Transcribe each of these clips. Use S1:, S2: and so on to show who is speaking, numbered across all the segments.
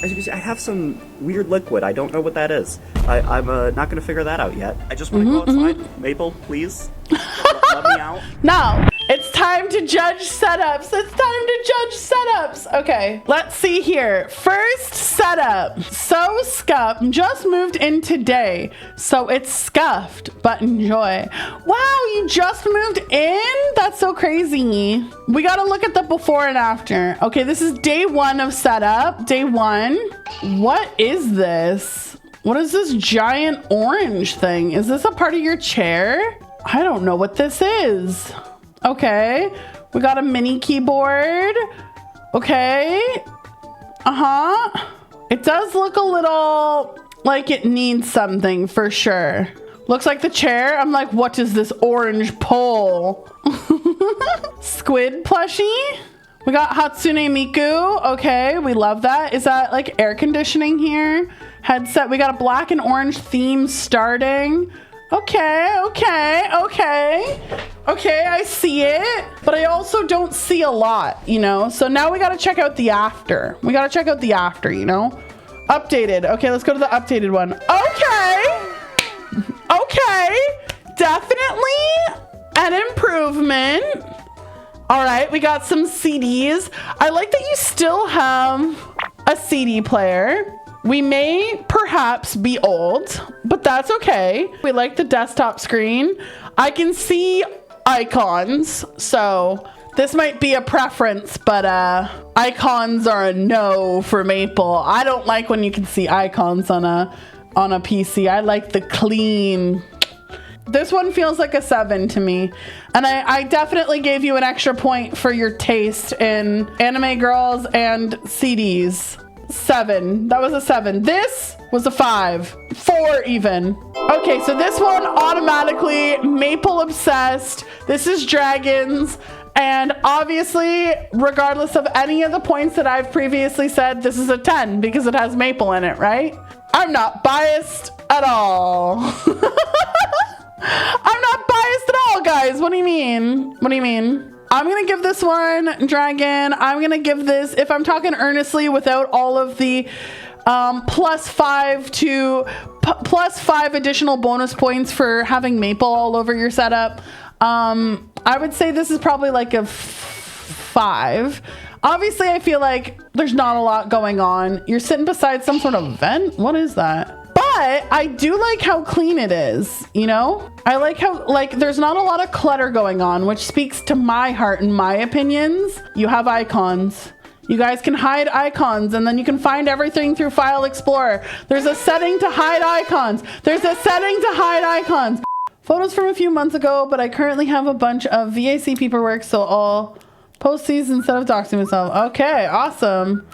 S1: As you can see, I have some weird liquid. I don't know what that is. I'm not going to figure that out yet. I just want to go outside. Maple, please. Let me out.
S2: No, it's time to judge setups. It's time to judge setups. Okay, let's see here. First setup. So scuffed. Just moved in today, so it's scuffed, but enjoy. Wow, you just moved in? That's so crazy. We got to look at the before and after. Okay, this is day 1 of setup. Day 1. What is this? What is this giant orange thing? Is this a part of your chair? I don't know what this is. Okay, we got a mini keyboard. Okay. It does look a little like it needs something for sure. Looks like the chair. I'm like, what is this orange pole? Squid plushie. We got Hatsune Miku. Okay, we love that. Is that like air conditioning here? Headset. We got a black and orange theme starting. Okay, I see it, but I also don't see a lot, you know? So now we got to check out the after. You know? Updated. Okay, let's go to the updated one. Okay, definitely an improvement. All right, we got some CDs. I like that you still have a CD player. We may perhaps be old, but that's okay. We like the desktop screen. I can see icons, so this might be a preference, but icons are a no for Maple. I don't like when you can see icons on a PC. I like the clean. This one feels like a 7 to me. And I definitely gave you an extra point for your taste in anime girls and CDs. 7. That was a 7. This was a 5. 4 even. Okay, so this one automatically Maple obsessed. This is dragons. And obviously, regardless of any of the points that I've previously said, this is a 10 because it has Maple in it, right? I'm not biased at all. I'm not biased at all, guys. What do you mean? I'm going to give this one dragon. I'm going to give this, if I'm talking earnestly without all of the plus 5 additional bonus points for having Maple all over your setup, I would say this is probably like a 5. Obviously, I feel like there's not a lot going on. You're sitting beside some sort of vent. What is that? But I do like how clean it is, you know? I like how, like, there's not a lot of clutter going on, which speaks to my heart and my opinions. You have icons. You guys can hide icons, and then you can find everything through File Explorer. There's a setting to hide icons. Photos from a few months ago, but I currently have a bunch of VAC paperwork, so I'll post these instead of doxing myself. Okay, awesome.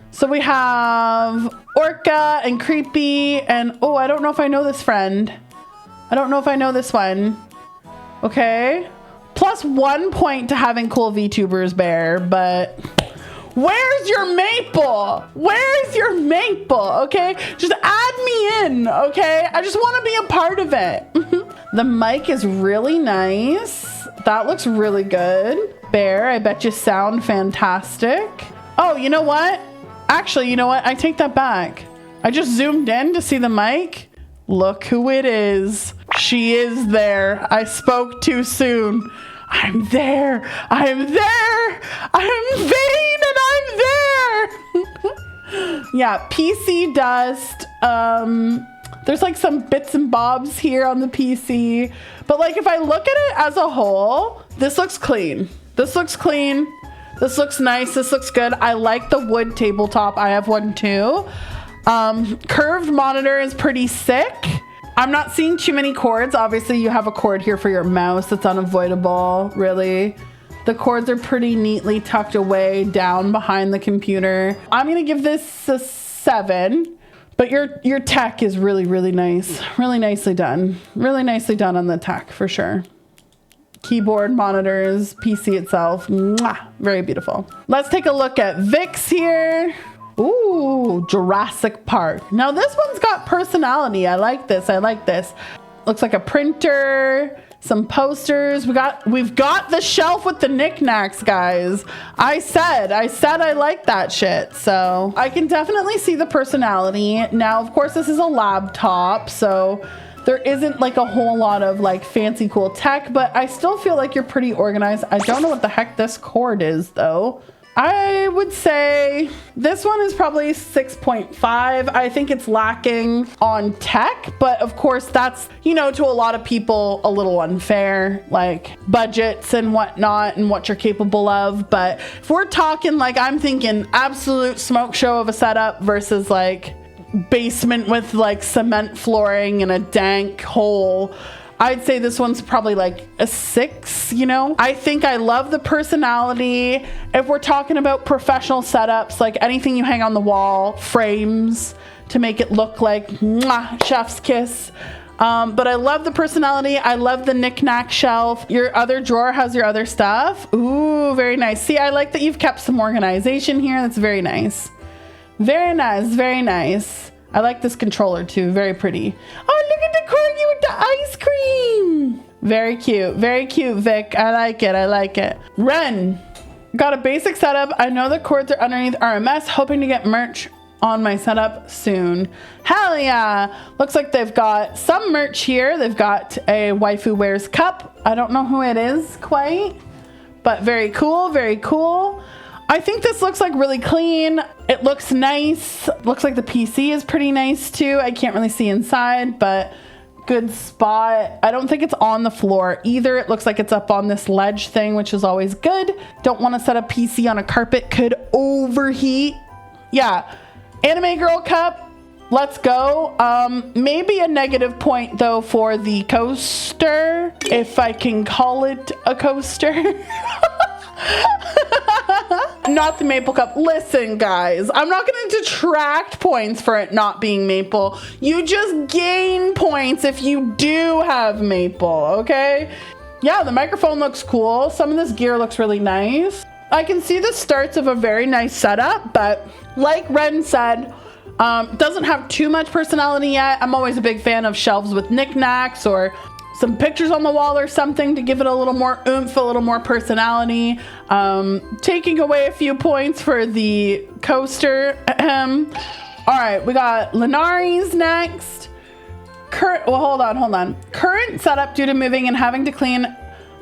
S2: So we have Orca and Creepy and, oh, I don't know if I know this friend. I don't know if I know this one. Okay. Plus 1 point to having cool VTubers, Bear, but where's your Maple? Okay, just add me in, okay? I just want to be a part of it. The mic is really nice. That looks really good. Bear, I bet you sound fantastic. Oh, you know what? Actually, you know what? I take that back. I just zoomed in to see the mic. Look who it is. She is there. I spoke too soon. I'm there. I'm vain and I'm there. Yeah, PC dust. There's like some bits and bobs here on the PC. But like if I look at it as a whole, this looks clean. This looks nice. This looks good. I like the wood tabletop. I have one too. Curved monitor is pretty sick. I'm not seeing too many cords. Obviously, you have a cord here for your mouse. That's unavoidable, really. The cords are pretty neatly tucked away down behind the computer. I'm going to give this a 7. But your tech is really, really nice. Really nicely done. Really nicely done on the tech, for sure. Keyboard, monitors, PC itself. Mwah, very beautiful. Let's take a look at VIX here. Ooh, Jurassic Park. Now this one's got personality. I like this. Looks like a printer. some posters. We've got the shelf with the knickknacks, guys. I said I like that shit. So I can definitely see the personality. Now, of course, this is a laptop, so there isn't like a whole lot of like fancy cool tech, but I still feel like you're pretty organized. I don't know what the heck this cord is though. I would say this one is probably 6.5. I think it's lacking on tech, but of course that's, you know, to a lot of people a little unfair, like budgets and whatnot and what you're capable of. But if we're talking like, I'm thinking absolute smoke show of a setup versus like basement with like cement flooring and a dank hole, I'd say this one's probably like a 6, you know? I think I love the personality. If we're talking about professional setups, like anything you hang on the wall, frames to make it look like mwah, chef's kiss. But I love the personality. I love the knick-knack shelf. Your other drawer has your other stuff. Ooh, very nice. See, I like that you've kept some organization here. That's very nice. Very nice, very nice. I like this controller too, very pretty. Oh, look at the corgi with the ice cream. Very cute, Vic. I like it, I like it. Ren, got a basic setup. I know the cords are underneath RMS, hoping to get merch on my setup soon. Hell yeah. Looks like they've got some merch here. They've got a waifu wears cup. I don't know who it is quite, but very cool, very cool. I think this looks like really clean. It looks nice. Looks like the PC is pretty nice too. I can't really see inside, but good spot. I don't think it's on the floor either. It looks like it's up on this ledge thing, which is always good. Don't want to set a PC on a carpet, could overheat. Yeah, anime girl cup. Let's go. Maybe a negative point though for the coaster, if I can call it a coaster. Not the maple cup. Listen, guys, I'm not going to detract points for it not being maple. You just gain points if you do have maple, okay? Yeah, the microphone looks cool. Some of this gear looks really nice. I can see the starts of a very nice setup, but like Ren said, doesn't have too much personality yet. I'm always a big fan of shelves with knickknacks or some pictures on the wall or something to give it a little more oomph, a little more personality. Taking away a few points for the coaster. All right, we got Lenari's next. Hold on. Current setup due to moving and having to clean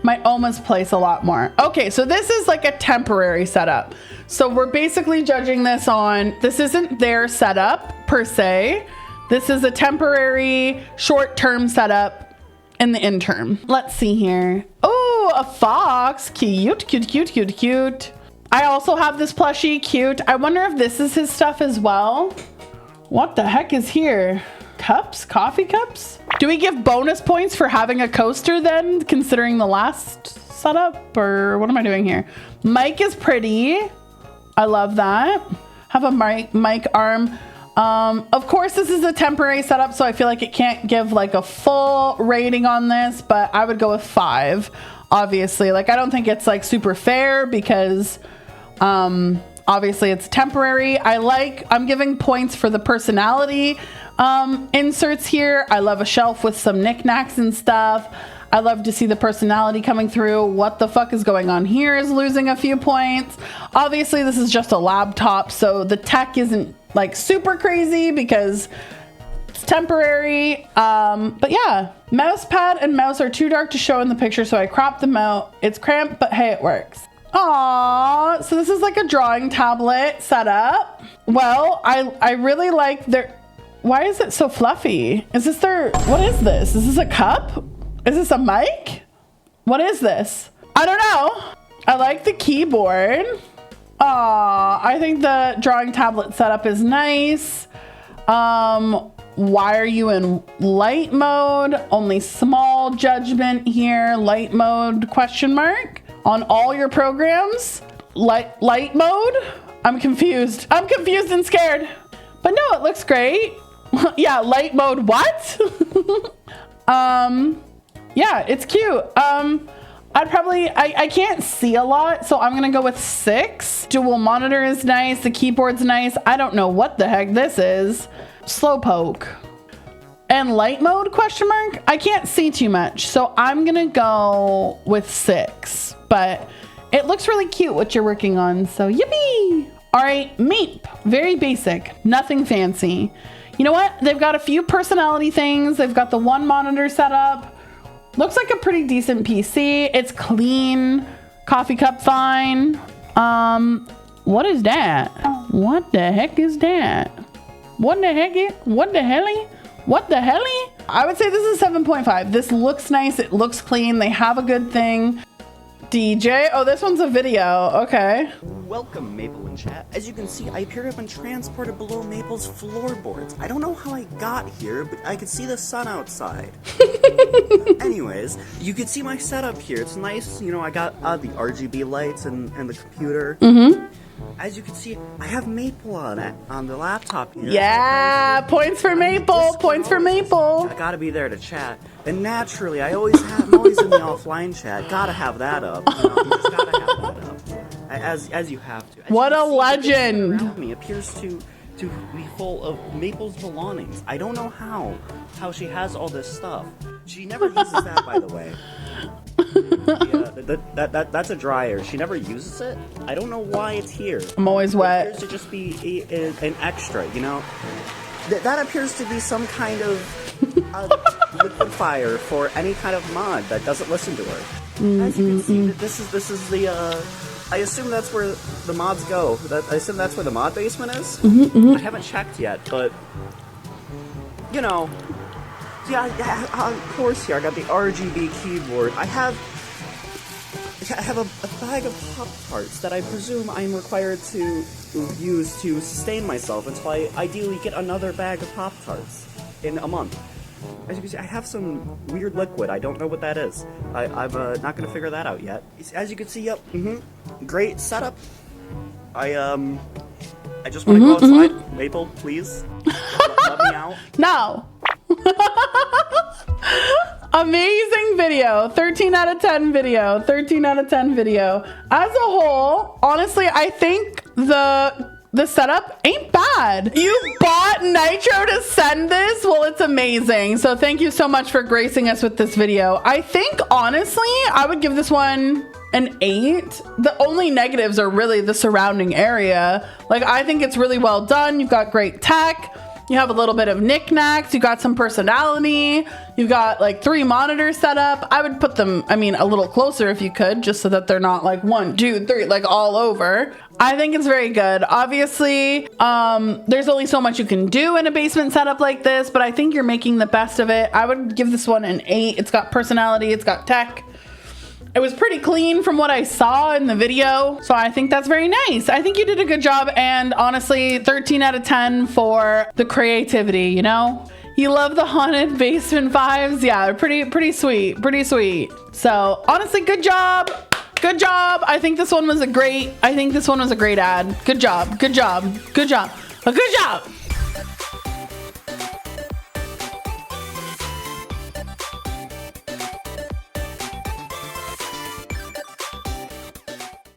S2: my Oma's place a lot more. Okay, so this is like a temporary setup. So we're basically judging this on, this isn't their setup per se. This is a temporary short-term setup in the interim. Let's see here. Oh, a fox. Cute. I also have this plushie. Cute. I wonder if this is his stuff as well. What the heck is here? Cups? Coffee cups? Do we give bonus points for having a coaster then, considering the last setup? Or what am I doing here? Mic is pretty. I love that. Have a mic arm. Of course, this is a temporary setup, so I feel like it can't give like a full rating on this, but I would go with 5. Obviously, like I don't think it's like super fair because obviously it's temporary. I'm giving points for the personality inserts here. I love a shelf with some knickknacks and stuff. I love to see the personality coming through. What the fuck is going on here is losing a few points. Obviously, this is just a laptop, so the tech isn't like super crazy because it's temporary. But yeah, mouse pad and mouse are too dark to show in the picture, so I cropped them out. It's cramped, but hey, it works. Aww, so this is like a drawing tablet setup. Well, I really like their, why is it so fluffy? Is this their, what is this? Is this a cup? Is this a mic? What is this? I don't know. I like the keyboard. I think the drawing tablet setup is nice. Why are you in light mode? Only small judgment here. Light mode question mark on all your programs. Light mode? I'm confused. I'm confused and scared. But no, it looks great. Yeah, light mode what? Yeah, it's cute. I can't see a lot, so I'm gonna go with 6. Dual monitor is nice. The keyboard's nice. I don't know what the heck this is. Slowpoke. And light mode, question mark? I can't see too much, so I'm gonna go with 6. But it looks really cute what you're working on, so yippee! All right, Mape, very basic, nothing fancy. You know what? They've got a few personality things. They've got the 1 monitor setup. Looks like a pretty decent PC. It's clean, coffee cup fine. What is that? What the heck is that? What the heck is, what the helly? What the helly? I would say this is 7.5. This looks nice. It looks clean. They have a good thing. DJ, oh, this one's a video. Okay.
S1: Welcome, Maple and chat. As you can see, I appear to have been transported below Maple's floorboards. I don't know how I got here, but I could see the sun outside. Anyways, you can see my setup here. It's nice, you know, I got the RGB lights and the computer. As you can see, I have Maple on the laptop here.
S2: Yeah, points for Maple, points for Maple.
S1: I gotta be there to chat. And naturally, I'm always in the offline chat. Gotta have that up. You know, you just gotta have that up. As you have to. As
S2: What
S1: you
S2: a
S1: can see,
S2: legend.
S1: the around me appears to be full of Maple's belongings. I don't know how she has all this stuff. She never uses that, by the way. Yeah, that's a dryer. She never uses it. I don't know why it's here.
S2: I'm always wet.
S1: It appears to just be an extra, you know? That appears to be some kind of liquefier for any kind of mod that doesn't listen to her. As you can see, this is the I assume that's where the mods go. I assume that's where the mod basement is. I haven't checked yet, but you know, yeah, of course. Here I got the RGB keyboard. I have a bag of Pop-Tarts that I presume I'm required to use to sustain myself until I ideally get another bag of Pop-Tarts in a month. As you can see, I have some weird liquid. I don't know what that is. I'm not gonna figure that out yet. As you can see, yep, great setup. I just want to go outside. Maple, please, let me out.
S2: No. Amazing video. 13 out of 10 video. 13 out of 10 video. As a whole, honestly, I think the setup ain't bad. You bought Nitro to send this? Well, it's amazing. So thank you so much for gracing us with this video. I think, honestly, I would give this one an 8. The only negatives are really the surrounding area. Like, I think it's really well done. You've got great tech. You have a little bit of knickknacks. You got some personality. You've got like 3 monitors set up. I would put them, I mean, a little closer if you could, just so that they're not like 1, 2, 3, like all over. I think it's very good. Obviously, there's only so much you can do in a basement setup like this, but I think you're making the best of it. I would give this one an 8. It's got personality. It's got tech. It was pretty clean from what I saw in the video, so I think that's very nice. I think you did a good job, and honestly, 13 out of 10 for the creativity, you know? You love the haunted basement vibes? Yeah, pretty sweet, pretty sweet. So honestly, good job. Good job. I think this one was a great ad. Good job, good job, good job. Good job.